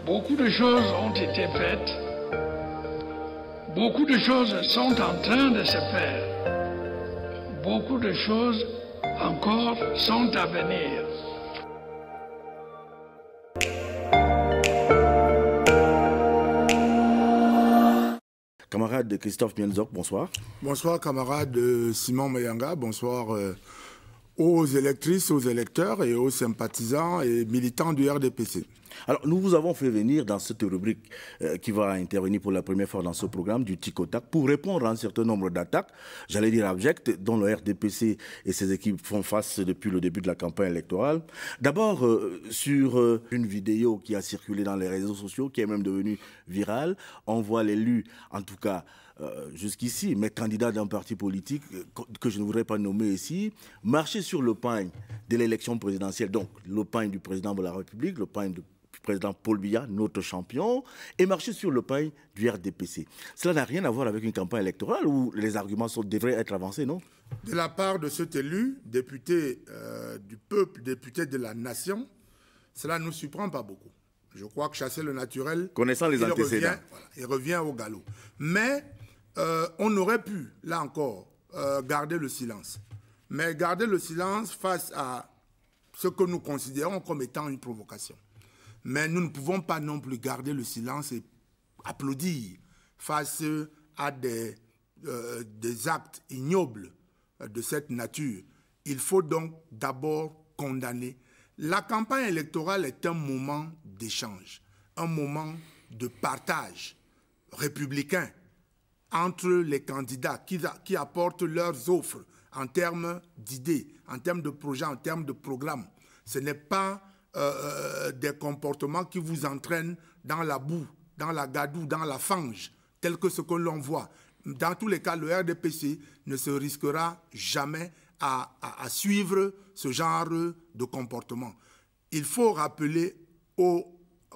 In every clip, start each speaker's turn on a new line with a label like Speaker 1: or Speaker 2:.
Speaker 1: Beaucoup de choses ont été faites. Beaucoup de choses sont en train de se faire. Beaucoup de choses encore sont à venir.
Speaker 2: Camarade Christophe Mienzok, bonsoir.
Speaker 3: Bonsoir camarade Simon Mayanga, bonsoir aux électrices, aux électeurs et aux sympathisants et militants du RDPC.
Speaker 2: Alors, nous vous avons fait venir dans cette rubrique qui va intervenir pour la première fois dans ce programme du Tic au Tac pour répondre à un certain nombre d'attaques, j'allais dire abjectes, dont le RDPC et ses équipes font face depuis le début de la campagne électorale. D'abord, sur une vidéo qui a circulé dans les réseaux sociaux, qui est même devenue virale, on voit l'élu, en tout cas, jusqu'ici, mais candidat d'un parti politique que je ne voudrais pas nommer ici, marcher sur le pagne de l'élection présidentielle, donc le pagne du président de la République, le pagne du président Paul Biya, notre champion, et marcher sur le pagne du RDPC. Cela n'a rien à voir avec une campagne électorale où les arguments devraient être avancés, non?
Speaker 3: De la part de cet élu, député du peuple, député de la nation, cela ne nous surprend pas beaucoup. Je crois que chasser le naturel,
Speaker 2: connaissant les antécédents,
Speaker 3: il revient au galop. Mais on aurait pu, là encore, garder le silence. Mais garder le silence face à ce que nous considérons comme étant une provocation. Mais nous ne pouvons pas non plus garder le silence et applaudir face à des actes ignobles de cette nature. Il faut donc d'abord condamner. La campagne électorale est un moment d'échange, un moment de partage républicain entre les candidats qui apportent leurs offres en termes d'idées, en termes de projets, en termes de programmes. Ce n'est pas des comportements qui vous entraînent dans la boue, dans la gadoue, dans la fange, tel que ce que l'on voit. Dans tous les cas, le RDPC ne se risquera jamais à suivre ce genre de comportement. Il faut rappeler aux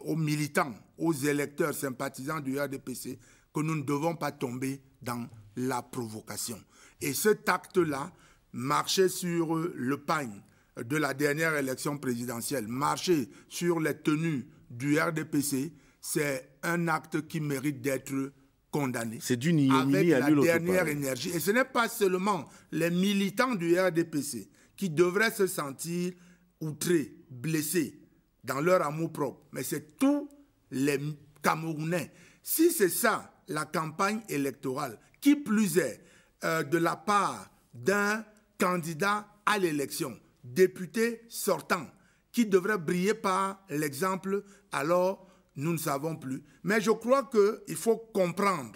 Speaker 3: militants, aux électeurs sympathisants du RDPC que nous ne devons pas tomber dans la provocation. Et cet acte-là, marcher sur le pagne de la dernière élection présidentielle, marcher sur les tenues du RDPC, c'est un acte qui mérite d'être condamné.
Speaker 2: C'est d'une ignominie à nul autre part.
Speaker 3: Avec la dernière énergie. Et ce n'est pas seulement les militants du RDPC qui devraient se sentir outrés, blessés dans leur amour-propre, mais c'est tous les Camerounais. Si c'est ça, la campagne électorale, qui plus est de la part d'un candidat à l'élection, député sortant, qui devrait briller par l'exemple, alors nous ne savons plus. Mais je crois qu'il faut comprendre,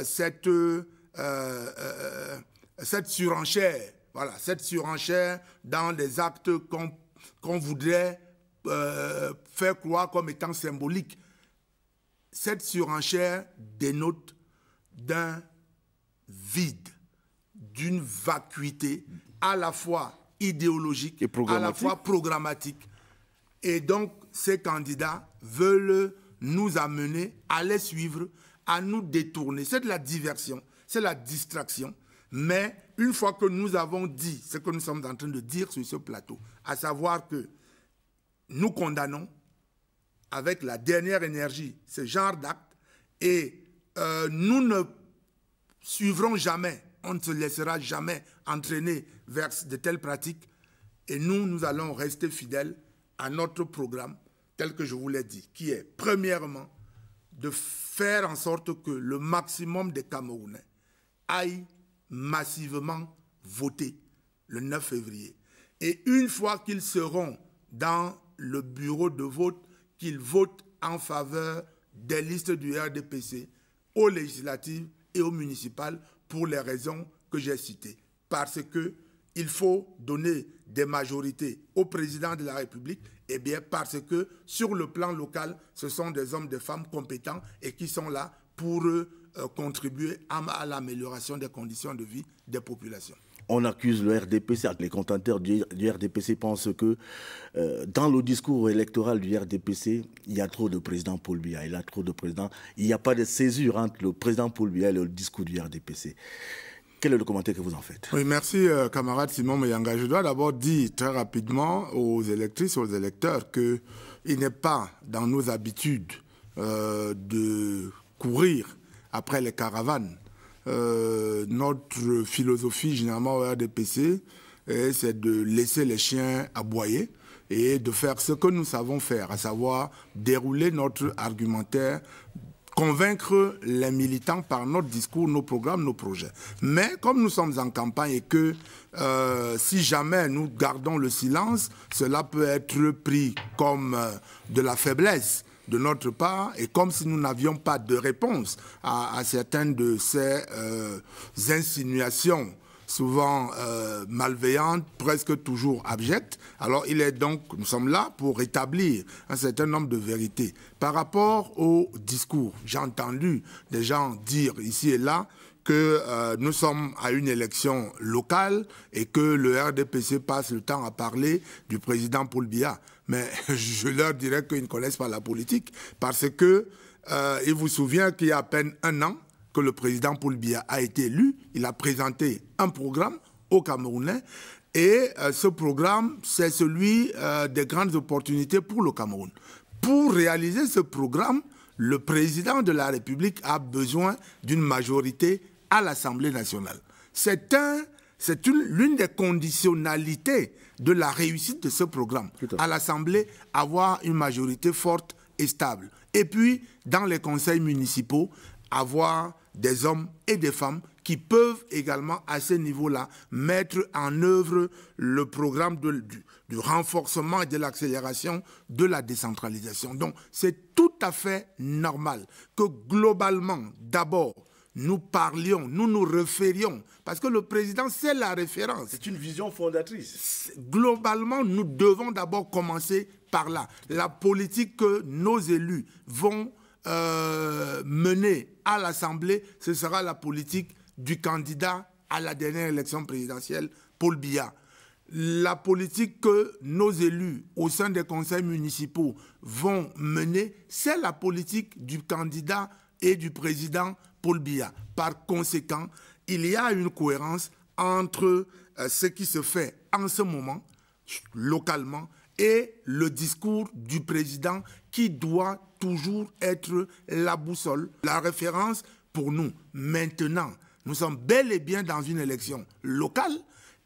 Speaker 3: cette surenchère, voilà, cette surenchère dans des actes qu'on voudrait faire croire comme étant symboliques. Cette surenchère dénote d'un vide, d'une vacuité à la fois idéologique, à la fois programmatique. Et donc, ces candidats veulent nous amener à les suivre, à nous détourner. C'est de la diversion, c'est la distraction. Mais une fois que nous avons dit ce que nous sommes en train de dire sur ce plateau, à savoir que nous condamnons avec la dernière énergie ce genre d'actes et nous ne suivrons jamais, on ne se laissera jamais entraîner vers de telles pratiques et nous allons rester fidèles à notre programme tel que je vous l'ai dit, qui est premièrement de faire en sorte que le maximum des Camerounais aillent massivement voter le 9 février. Et une fois qu'ils seront dans le bureau de vote, qu'ils votent en faveur des listes du RDPC aux législatives et aux municipales pour les raisons que j'ai citées. Parce qu'il faut donner des majorités au président de la République, et bien parce que sur le plan local, ce sont des hommes, des femmes compétents et qui sont là pour contribuer à l'amélioration des conditions de vie des populations.
Speaker 2: On accuse le RDPC, les contenteurs du RDPC pensent que dans le discours électoral du RDPC, il y a trop de président Paul Biya, il y a trop de présidents, il n'y a pas de césure entre le président Paul Biya et le discours du RDPC. Quel est le commentaire que vous en faites?
Speaker 3: Oui, merci camarade Simon Mayanga. Je dois d'abord dire très rapidement aux électrices, aux électeurs qu'il n'est pas dans nos habitudes de courir après les caravanes. Notre philosophie généralement au RDPC, c'est de laisser les chiens aboyer et de faire ce que nous savons faire, à savoir dérouler notre argumentaire, convaincre les militants par notre discours, nos programmes, nos projets. Mais comme nous sommes en campagne et que si jamais nous gardons le silence, cela peut être pris comme de la faiblesse de notre part et comme si nous n'avions pas de réponse à certaines de ces insinuations souvent malveillantes, presque toujours abjectes. Alors nous sommes là pour rétablir un certain nombre de vérités. Par rapport au discours, j'ai entendu des gens dire ici et là que nous sommes à une élection locale et que le RDPC passe le temps à parler du président Paul Biya. Mais je leur dirais qu'ils ne connaissent pas la politique parce que il vous souvient qu'il y a à peine un an que le président Paul Biya a été élu, il a présenté un programme aux Camerounais et ce programme, c'est celui des grandes opportunités pour le Cameroun. Pour réaliser ce programme, le président de la République a besoin d'une majorité à l'Assemblée nationale. C'est l'une des conditionnalités de la réussite de ce programme. À l'Assemblée, avoir une majorité forte et stable. Et puis, dans les conseils municipaux, avoir des hommes et des femmes qui peuvent également, à ce niveau-là, mettre en œuvre le programme du renforcement et de l'accélération de la décentralisation. Donc, c'est tout à fait normal que globalement, d'abord, nous parlions, nous nous référions, parce que le président, c'est la référence.
Speaker 2: C'est une vision fondatrice.
Speaker 3: Globalement, nous devons d'abord commencer par là. La politique que nos élus vont mener à l'Assemblée, ce sera la politique du candidat à la dernière élection présidentielle, Paul Biya. La politique que nos élus au sein des conseils municipaux vont mener, c'est la politique du candidat et du président Paul Biya. Par conséquent, il y a une cohérence entre ce qui se fait en ce moment, localement, et le discours du président qui doit toujours être la boussole, la référence pour nous. Maintenant, nous sommes bel et bien dans une élection locale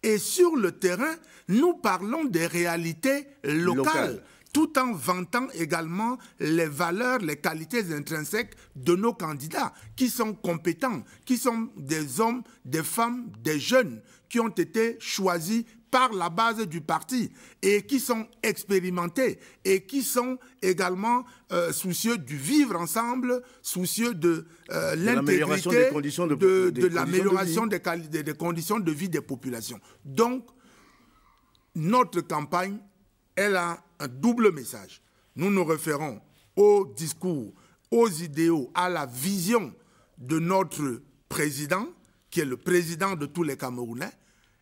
Speaker 3: et sur le terrain, nous parlons des réalités locales. Tout en vantant également les valeurs, les qualités intrinsèques de nos candidats, qui sont compétents, qui sont des hommes, des femmes, des jeunes, qui ont été choisis par la base du parti et qui sont expérimentés et qui sont également soucieux du vivre ensemble, soucieux de l'intégrité, de l'amélioration des conditions de vie des populations. Donc, notre campagne, elle a un double message. Nous nous référons au discours, aux idéaux, à la vision de notre président, qui est le président de tous les Camerounais,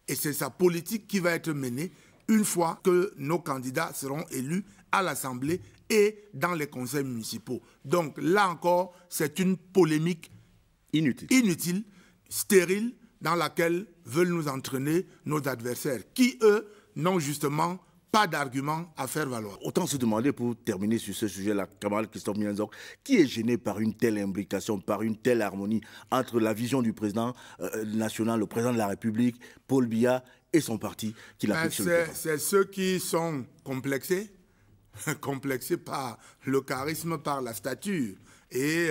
Speaker 3: et c'est sa politique qui va être menée une fois que nos candidats seront élus à l'Assemblée et dans les conseils municipaux. Donc là encore, c'est une polémique inutile, stérile, dans laquelle veulent nous entraîner nos adversaires, qui, eux, n'ont justement pas d'argument à faire valoir.
Speaker 2: Autant se demander, pour terminer sur ce sujet-là, camarade Christophe Mianzok, qui est gêné par une telle imbrication, par une telle harmonie entre la vision du président national, le président de la République, Paul Biya, et son parti qui l'a sur le terrain?
Speaker 3: C'est ceux qui sont complexés, complexés par le charisme, par la stature et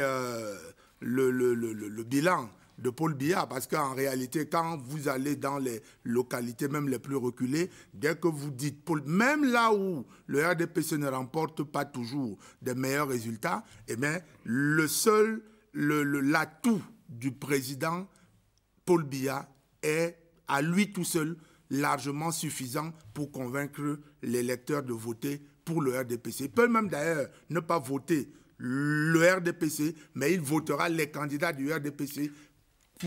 Speaker 3: le bilan de Paul Biya, parce qu'en réalité, quand vous allez dans les localités, même les plus reculées, dès que vous dites Paul, même là où le RDPC ne remporte pas toujours des meilleurs résultats, eh bien, l'atout du président Paul Biya est à lui tout seul largement suffisant pour convaincre les électeurs de voter pour le RDPC. Il peut même d'ailleurs ne pas voter le RDPC, mais il votera les candidats du RDPC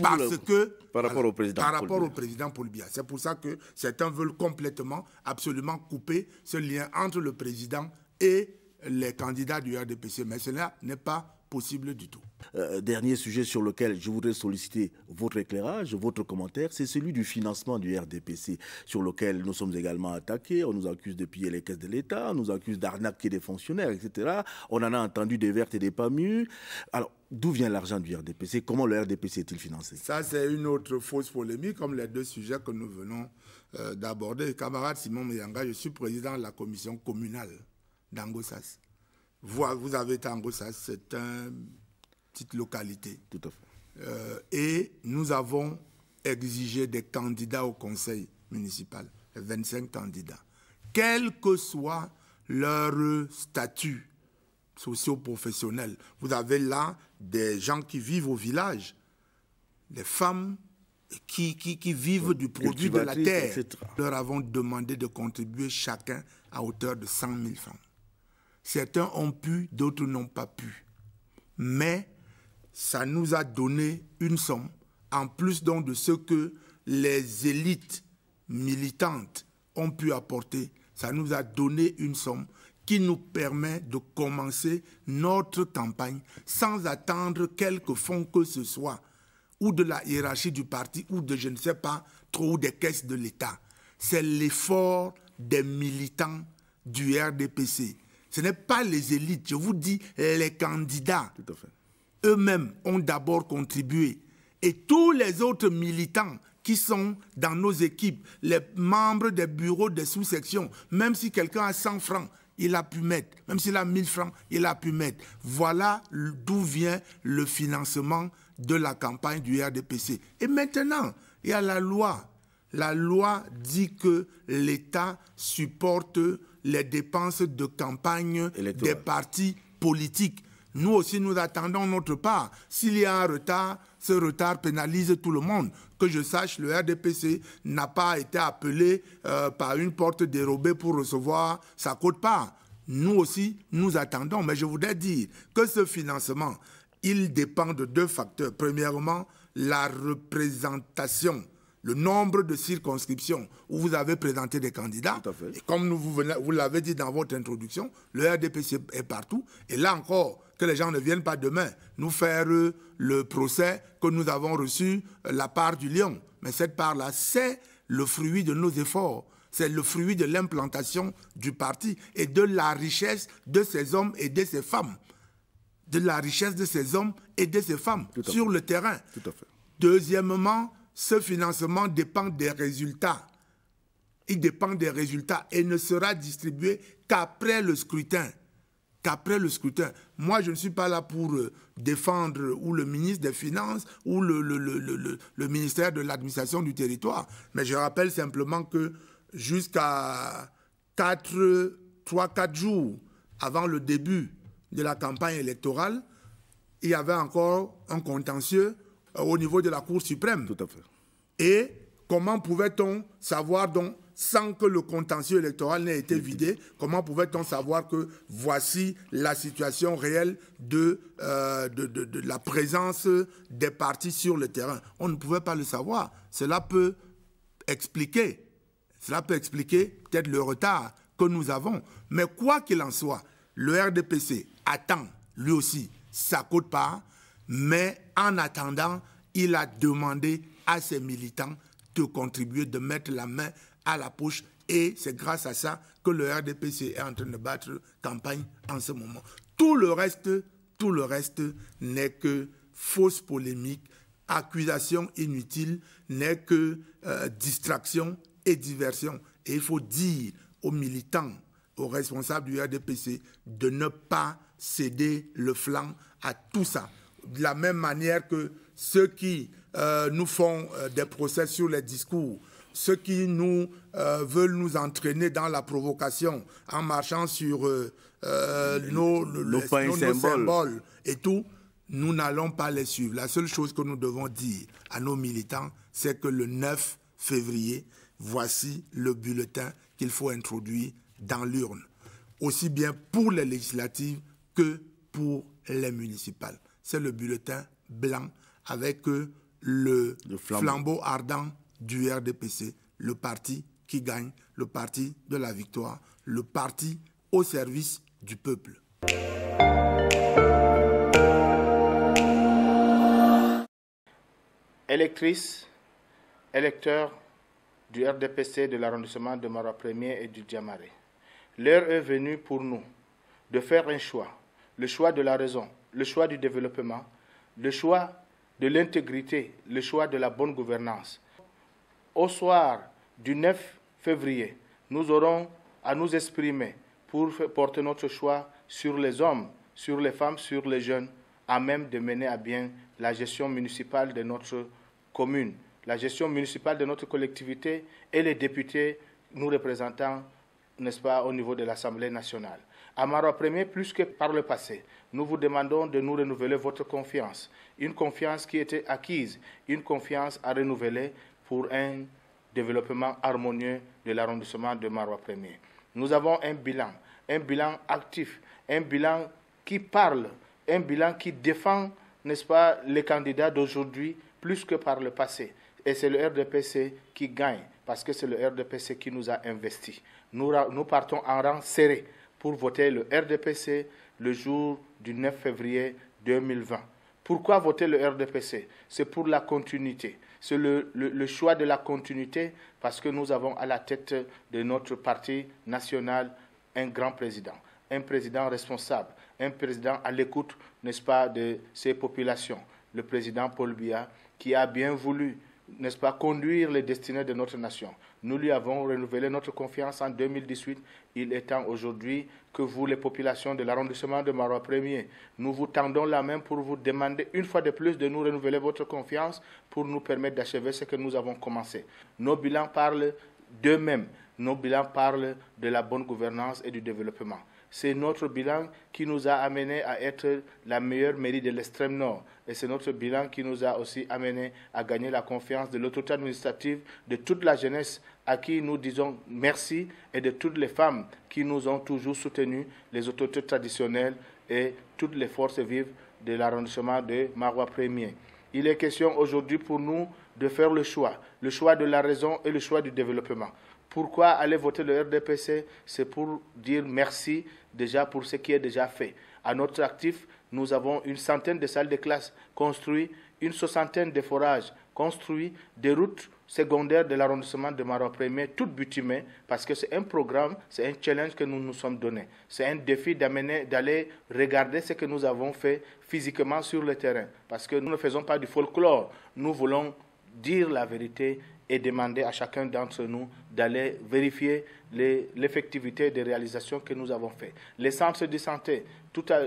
Speaker 3: par rapport au président Paul Biya. C'est pour ça que certains veulent complètement, absolument couper ce lien entre le président et les candidats du RDPC. Mais cela n'est pas possible du tout.
Speaker 2: Dernier sujet sur lequel je voudrais solliciter votre éclairage, votre commentaire, c'est celui du financement du RDPC, sur lequel nous sommes également attaqués. On nous accuse de piller les caisses de l'État, on nous accuse d'arnaquer des fonctionnaires, etc. On en a entendu des vertes et des pas mûres. Alors, d'où vient l'argent du RDPC? Comment le RDPC est-il financé?
Speaker 3: Ça, c'est une autre fausse polémique, comme les deux sujets que nous venons d'aborder. Camarade Simon Meyanga, je suis président de la commission communale d'Angossas. Vous avez été à Angossas, c'est une petite localité.
Speaker 2: Tout à fait.
Speaker 3: Et nous avons exigé des candidats au conseil municipal, 25 candidats. Quel que soit leur statut socio-professionnel, vous avez là des gens qui vivent au village, des femmes qui vivent du produit de la terre. Etc. Nous leur avons demandé de contribuer chacun à hauteur de 100 000 francs. Certains ont pu, d'autres n'ont pas pu. Mais ça nous a donné une somme, en plus donc de ce que les élites militantes ont pu apporter. Ça nous a donné une somme qui nous permet de commencer notre campagne sans attendre quelques fonds que ce soit, ou de la hiérarchie du parti, ou de je ne sais pas trop, des caisses de l'État. C'est l'effort des militants du RDPC. Ce n'est pas les élites, je vous dis les candidats.
Speaker 2: Tout à fait.
Speaker 3: Eux-mêmes ont d'abord contribué. Et tous les autres militants qui sont dans nos équipes, les membres des bureaux des sous-sections, même si quelqu'un a 100 francs, il a pu mettre. Même s'il a 1000 francs, il a pu mettre. Voilà d'où vient le financement de la campagne du RDPC. Et maintenant, il y a la loi. La loi dit que l'État supporte les dépenses de campagne des partis politiques. Nous aussi, nous attendons notre part. S'il y a un retard, ce retard pénalise tout le monde. Que je sache, le RDPC n'a pas été appelé par une porte dérobée pour recevoir sa quote-part. Nous aussi, nous attendons. Mais je voudrais dire que ce financement, il dépend de deux facteurs. Premièrement, la représentation, le nombre de circonscriptions où vous avez présenté des candidats. Et comme vous l'avez dit dans votre introduction, le RDPC est partout. Et là encore, que les gens ne viennent pas demain nous faire le procès que nous avons reçu la part du lion. Mais cette part-là, c'est le fruit de nos efforts. C'est le fruit de l'implantation du parti et de la richesse de ces hommes et de ces femmes. De la richesse de ces hommes et de ces femmes sur le terrain.
Speaker 2: Tout à fait.
Speaker 3: Deuxièmement, ce financement dépend des résultats. Il dépend des résultats et ne sera distribué qu'après le scrutin. Moi, je ne suis pas là pour défendre ou le ministre des Finances ou le ministère de l'administration du territoire. Mais je rappelle simplement que jusqu'à 3-4 jours avant le début de la campagne électorale, il y avait encore un contentieux au niveau de la Cour suprême.
Speaker 2: Tout à fait.
Speaker 3: Et comment pouvait-on savoir donc, sans que le contentieux électoral n'ait été vidé, comment pouvait-on savoir que voici la situation réelle de la présence des partis sur le terrain? On ne pouvait pas le savoir. Cela peut expliquer peut-être le retard que nous avons. Mais quoi qu'il en soit, le RDPC attend lui aussi sa quote-part, mais en attendant, il a demandé à ses militants de contribuer, de mettre la main à la poche, et c'est grâce à ça que le RDPC est en train de battre campagne en ce moment. Tout le reste n'est que fausse polémique, accusation inutile, n'est que distraction et diversion. Et il faut dire aux militants, aux responsables du RDPC de ne pas céder le flanc à tout ça. De la même manière que ceux qui nous font des procès sur les discours, ceux qui nous veulent nous entraîner dans la provocation en marchant sur nos symboles et tout, nous n'allons pas les suivre. La seule chose que nous devons dire à nos militants, c'est que le 9 février, voici le bulletin qu'il faut introduire dans l'urne, aussi bien pour les législatives que pour les municipales. C'est le bulletin blanc avec le flambeau ardent du RDPC, le parti qui gagne, le parti de la victoire, le parti au service du peuple.
Speaker 4: Électrices, électeurs du RDPC de l'arrondissement de Marois 1er et du Diamaré, l'heure est venue pour nous de faire un choix, le choix de la raison, le choix du développement, le choix de l'intégrité, le choix de la bonne gouvernance. Au soir du 9 février, nous aurons à nous exprimer pour porter notre choix sur les hommes, sur les femmes, sur les jeunes, à même de mener à bien la gestion municipale de notre commune, la gestion municipale de notre collectivité et les députés nous représentant, n'est-ce pas, au niveau de l'Assemblée nationale. À Marois 1er, plus que par le passé, nous vous demandons de nous renouveler votre confiance, une confiance qui était acquise, une confiance à renouveler pour un développement harmonieux de l'arrondissement de Marois 1er. Nous avons un bilan actif, un bilan qui parle, un bilan qui défend, n'est-ce pas, les candidats d'aujourd'hui plus que par le passé. Et c'est le RDPC qui gagne, parce que c'est le RDPC qui nous a investis. Nous partons en rang serré pour voter le RDPC le jour du 9 février 2020. Pourquoi voter le RDPC? C'est pour la continuité. C'est le choix de la continuité parce que nous avons à la tête de notre parti national un grand président, un président responsable, un président à l'écoute, n'est-ce pas, de ses populations. Le président Paul Biya qui a bien voulu, n'est-ce pas, conduire les destinées de notre nation. Nous lui avons renouvelé notre confiance en 2018. Il est temps aujourd'hui que vous, les populations de l'arrondissement de Marois 1er, nous vous tendons la main pour vous demander une fois de plus de nous renouveler votre confiance pour nous permettre d'achever ce que nous avons commencé. Nos bilans parlent d'eux-mêmes. Nos bilans parlent de la bonne gouvernance et du développement. C'est notre bilan qui nous a amené à être la meilleure mairie de l'extrême nord. Et c'est notre bilan qui nous a aussi amené à gagner la confiance de l'autorité administrative, de toute la jeunesse à qui nous disons merci et de toutes les femmes qui nous ont toujours soutenus, les autorités traditionnelles et toutes les forces vives de l'arrondissement de Marois 1er. Il est question aujourd'hui pour nous de faire le choix de la raison et le choix du développement. Pourquoi aller voter le RDPC? C'est pour dire merci déjà pour ce qui est déjà fait. À notre actif, nous avons une centaine de salles de classe construites, une soixantaine de forages construits, des routes secondaires de l'arrondissement de Marois 1er, toutes bitumées, parce que c'est un programme, c'est un challenge que nous nous sommes donnés. C'est un défi d'aller regarder ce que nous avons fait physiquement sur le terrain, parce que nous ne faisons pas du folklore, nous voulons dire la vérité et demander à chacun d'entre nous d'aller vérifier l'effectivité des réalisations que nous avons faites. Les centres de santé,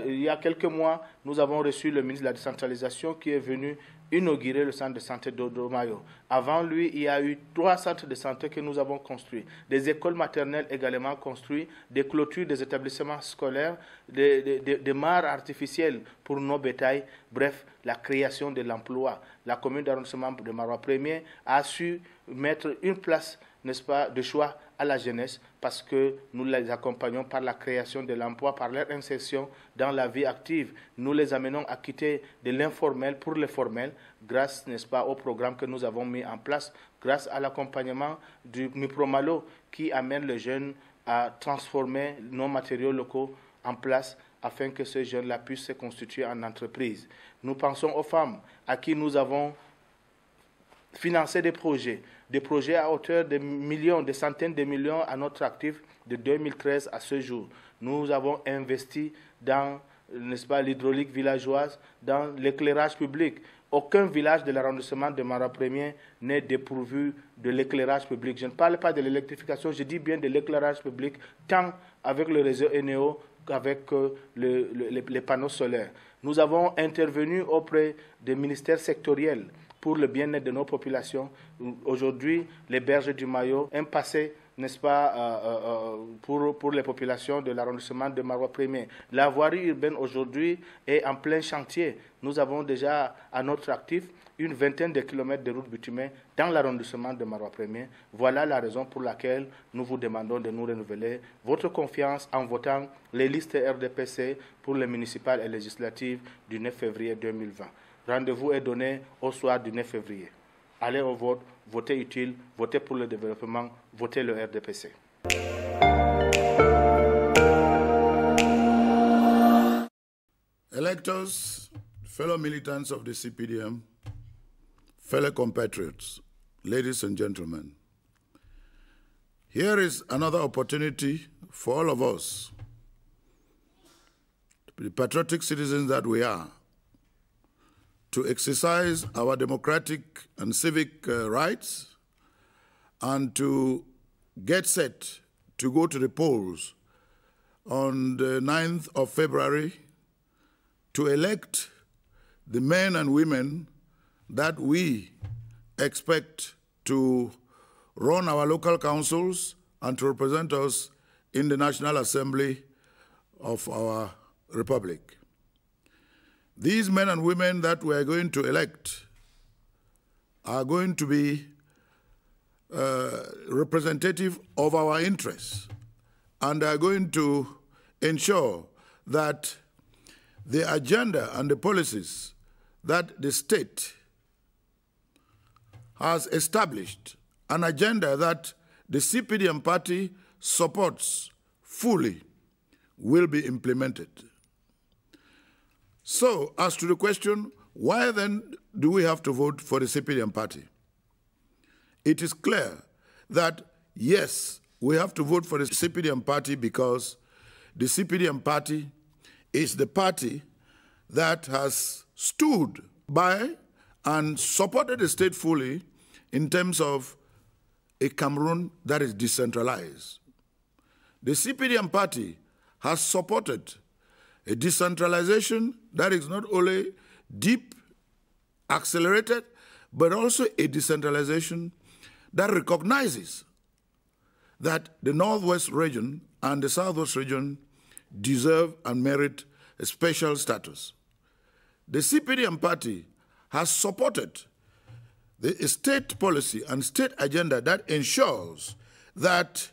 Speaker 4: il y a quelques mois, nous avons reçu le ministre de la décentralisation qui est venu inaugurer le centre de santé d'Odomayo. Avant lui, il y a eu 3 centres de santé que nous avons construits, des écoles maternelles également construites, des clôtures des établissements scolaires, des mares artificielles pour nos bétails, bref, la création de l'emploi. La commune d'arrondissement de Marois 1er a su mettre une place, n'est-ce pas, de choix à la jeunesse parce que nous les accompagnons par la création de l'emploi, par leur insertion dans la vie active. Nous les amenons à quitter de l'informel pour le formel grâce, n'est-ce pas, au programme que nous avons mis en place, grâce à l'accompagnement du Mipromalo qui amène les jeunes à transformer nos matériaux locaux en place afin que ces jeunes-là puissent se constituer en entreprise. Nous pensons aux femmes à qui nous avons financé des projets à hauteur de millions, de centaines de millions à notre actif de 2013 à ce jour. Nous avons investi dans, n'est-ce pas, l'hydraulique villageoise, dans l'éclairage public. Aucun village de l'arrondissement de Marois 1er n'est dépourvu de l'éclairage public. Je ne parle pas de l'électrification, je dis bien de l'éclairage public, tant avec le réseau Eneo qu'avec les panneaux solaires. Nous avons intervenu auprès des ministères sectoriels pour le bien-être de nos populations. Aujourd'hui, les berges du Mayo, un passé, n'est-ce pas, pour les populations de l'arrondissement de Marois 1er. La voirie urbaine aujourd'hui est en plein chantier. Nous avons déjà à notre actif une vingtaine de kilomètres de routes bitumées dans l'arrondissement de Marois 1er. Voilà la raison pour laquelle nous vous demandons de nous renouveler votre confiance en votant les listes RDPC pour les municipales et législatives du 9 février 2020. Rendez-vous est donné au soir du 9 février. Allez au vote, votez utile, votez pour le développement, votez le RDPC.
Speaker 3: Electors, fellow militants of the CPDM,
Speaker 5: fellow compatriots, ladies and gentlemen, here is another opportunity for all of us, the patriotic citizens that we are, to exercise our democratic and civic rights and to get set to go to the polls on the 9th of February to elect the men and women that we expect to run our local councils and to represent us in the National Assembly of our Republic. These men and women that we are going to elect are going to be representative of our interests and are going to ensure that the agenda and the policies that the state has established, an agenda that the CPDM party supports fully, will be implemented. So, as to the question, why then do we have to vote for the CPDM party? It is clear that, yes, we have to vote for the CPDM party because the CPDM party is the party that has stood by and supported the state fully in terms of a Cameroon that is decentralized. The CPDM party has supported a decentralization that is not only deep, accelerated, but also a decentralization that recognizes that the Northwest region and the Southwest region deserve and merit a special status. The CPDM party has supported the state policy and state agenda that ensures that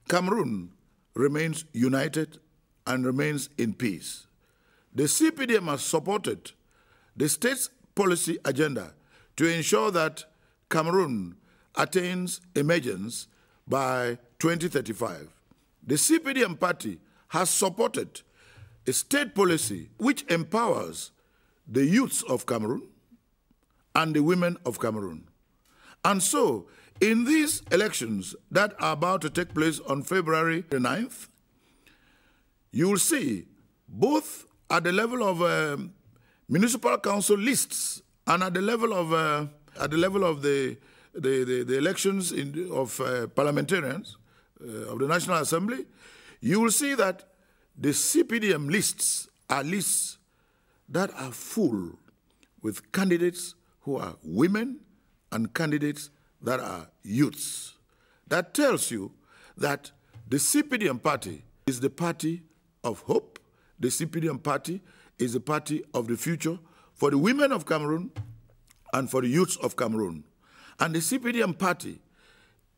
Speaker 5: Cameroon remains united and remains in peace. The CPDM has supported the state's policy agenda to ensure that Cameroon attains emergence by 2035. The CPDM party has supported a state policy which empowers the youths of Cameroon and the women of Cameroon. And so, in these elections that are about to take place on February the 9th, you will see both at the level of municipal council lists and at the level of the elections of parliamentarians of the National Assembly, you will see that the CPDM lists are lists that are full with candidates who are women and candidates that are youths. That tells you that the CPDM party is the party of hope. The CPDM party is the party of the future for the women of Cameroon and for the youths of Cameroon. And the CPDM party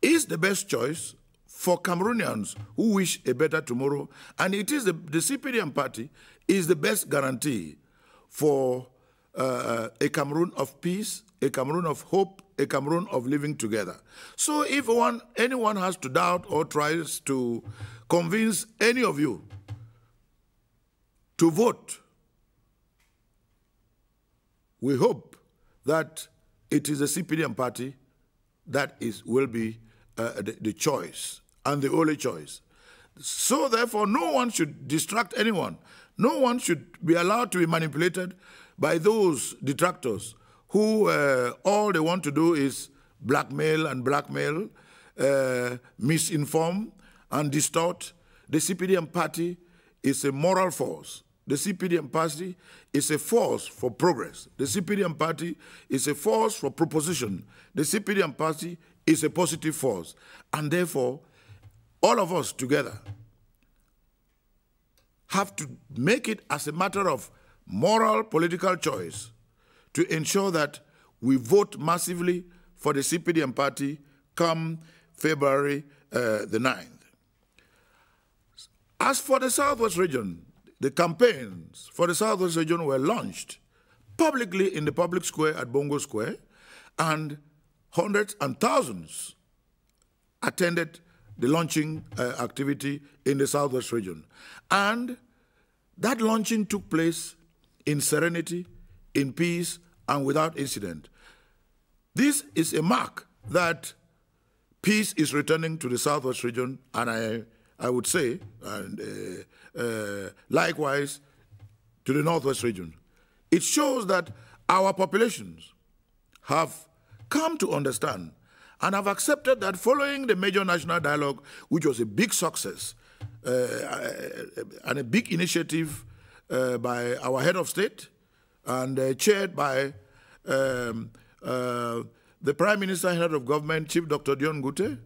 Speaker 5: is the best choice for Cameroonians who wish a better tomorrow. And it is the CPDM party is the best guarantee for a Cameroon of peace, a Cameroon of hope, a Cameroon of living together. So if anyone has to doubt or tries to convince any of you to vote, we hope that it is the CPDM party that will be the choice and the only choice. So therefore, no one should distract anyone. No one should be allowed to be manipulated by those detractors who all they want to do is blackmail, misinform and distort. The CPDM party is a moral force. The CPDM party is a force for progress. The CPDM party is a force for proposition. The CPDM party is a positive force. And therefore, all of us together have to make it as a matter of moral political choice to ensure that we vote massively for the CPDM party come February the 9th. As for the Southwest region, the campaigns for the Southwest region were launched publicly in the public square at Bongo Square, and hundreds and thousands attended the launching activity in the Southwest region. And that launching took place in serenity, in peace, and without incident. This is a mark that peace is returning to the Southwest region, and I would say, and likewise, to the Northwest region. It shows that our populations have come to understand and have accepted that following the major national dialogue, which was a big success and a big initiative by our head of state and chaired by the Prime Minister and head of government, Chief Dr. Dion Ngute,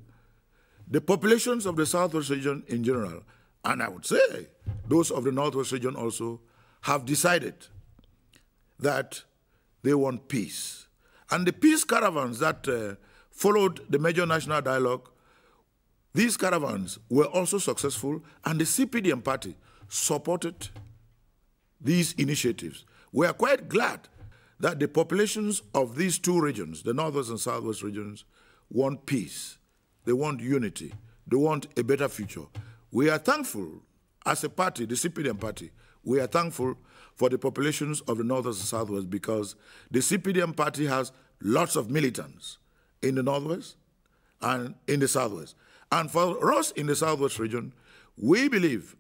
Speaker 5: the populations of the Southwest region in general, and I would say those of the Northwest region also, have decided that they want peace. And the peace caravans that followed the major national dialogue, these caravans were also successful, and the CPDM party supported these initiatives. We are quite glad that the populations of these two regions, the Northwest and Southwest regions, want peace. They want unity. They want a better future. We are thankful as a party, the CPDM party, we are thankful for the populations of the Northwest and Southwest because the CPDM party has lots of militants in the Northwest and in the Southwest. And for us in the Southwest region, we believe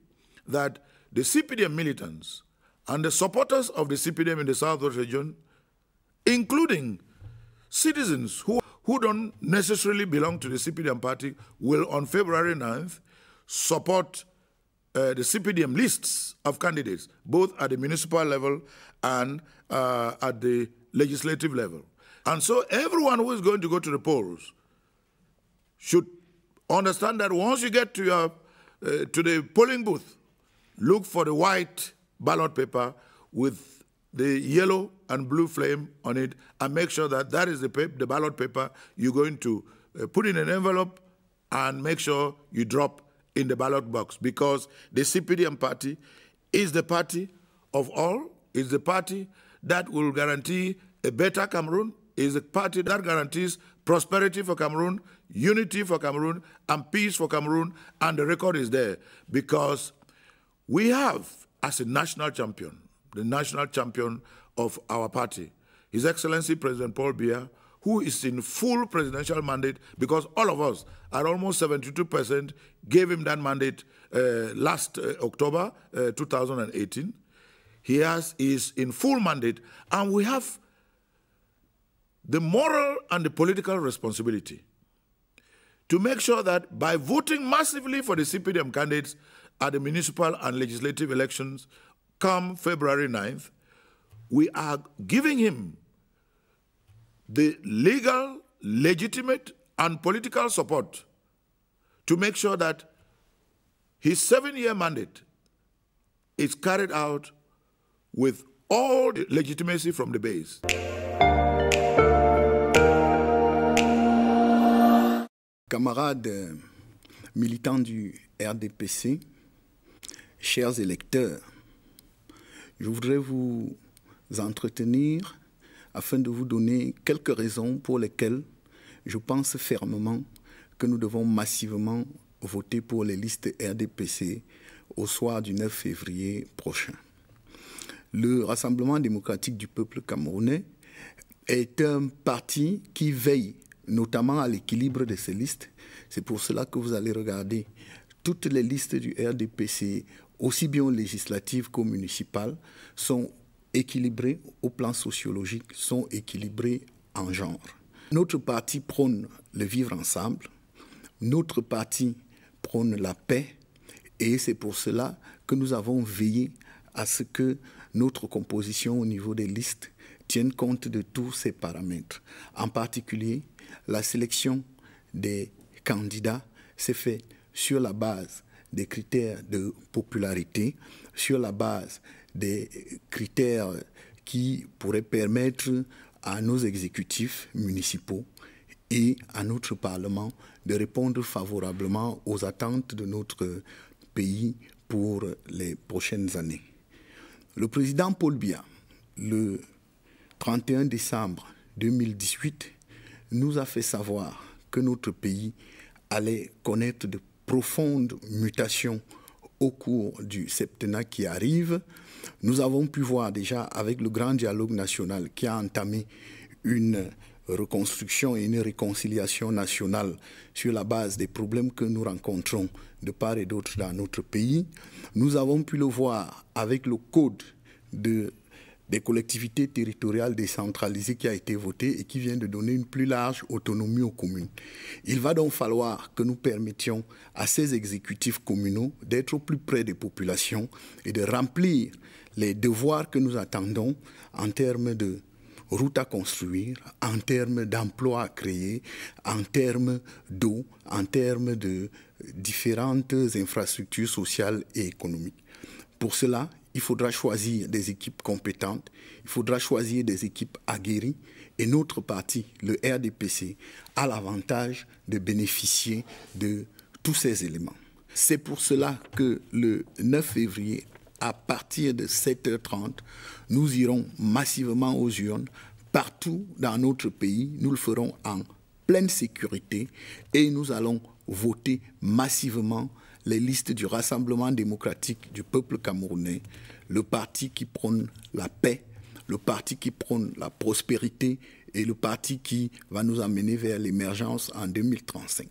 Speaker 5: that the CPDM militants and the supporters of the CPDM in the Southwest region, including citizens who don't necessarily belong to the CPDM party, will on February 9th support the CPDM lists of candidates, both at the municipal level and at the legislative level. And so everyone who is going to go to the polls should understand that once you get to the polling booth, look for the white ballot paper with the yellow and blue flame on it, and make sure that that is the ballot paper you're going to put in an envelope and make sure you drop in the ballot box, because the CPDM party is the party of all, is the party that will guarantee a better Cameroon, is a party that guarantees prosperity for Cameroon, unity for Cameroon, and peace for Cameroon, and the record is there because we have, as a national champion, the national champion of our party, His Excellency President Paul Biya, who is in full presidential mandate because all of us, at almost 72%, gave him that mandate last October 2018. He is in full mandate, and we have the moral and the political responsibility to make sure that by voting massively for the CPDM candidates at the municipal and legislative elections come February 9th, we are giving him the legal, legitimate, and political support to make sure that his 7-year mandate is carried out with all the legitimacy from the base.
Speaker 6: Camarades militants du RDPC, chers électeurs, je voudrais vous entretenir afin de vous donner quelques raisons pour lesquelles je pense fermement que nous devons massivement voter pour les listes RDPC au soir du 9 février prochain. Le Rassemblement démocratique du peuple camerounais est un parti qui veille notamment à l'équilibre de ces listes. C'est pour cela que vous allez regarder toutes les listes du RDPC, aussi bien législatives qu'aux municipales, sont équilibrés au plan sociologique, sont équilibrés en genre. Notre parti prône le vivre ensemble, notre parti prône la paix, et c'est pour cela que nous avons veillé à ce que notre composition au niveau des listes tienne compte de tous ces paramètres. En particulier, la sélection des candidats s'est faite sur la base des critères de popularité, sur la base des critères qui pourraient permettre à nos exécutifs municipaux et à notre Parlement de répondre favorablement aux attentes de notre pays pour les prochaines années. Le président Paul Biya, le 31 décembre 2018, nous a fait savoir que notre pays allait connaître de profondes mutations au cours du septennat qui arrive. Nous avons pu voir déjà avec le grand dialogue national qui a entamé une reconstruction et une réconciliation nationale sur la base des problèmes que nous rencontrons de part et d'autre dans notre pays. Nous avons pu le voir avec le code des collectivités territoriales décentralisées qui a été voté et qui vient de donner une plus large autonomie aux communes. Il va donc falloir que nous permettions à ces exécutifs communaux d'être au plus près des populations et de remplir les devoirs que nous attendons en termes de routes à construire, en termes d'emplois à créer, en termes d'eau, en termes de différentes infrastructures sociales et économiques. Pour cela, il faudra choisir des équipes compétentes, il faudra choisir des équipes aguerries et notre parti, le RDPC, a l'avantage de bénéficier de tous ces éléments. C'est pour cela que le 9 février, à partir de 7h30, nous irons massivement aux urnes partout dans notre pays. Nous le ferons en pleine sécurité et nous allons voter massivement les listes du Rassemblement démocratique du peuple camerounais, le parti qui prône la paix, le parti qui prône la prospérité et le parti qui va nous amener vers l'émergence en 2035.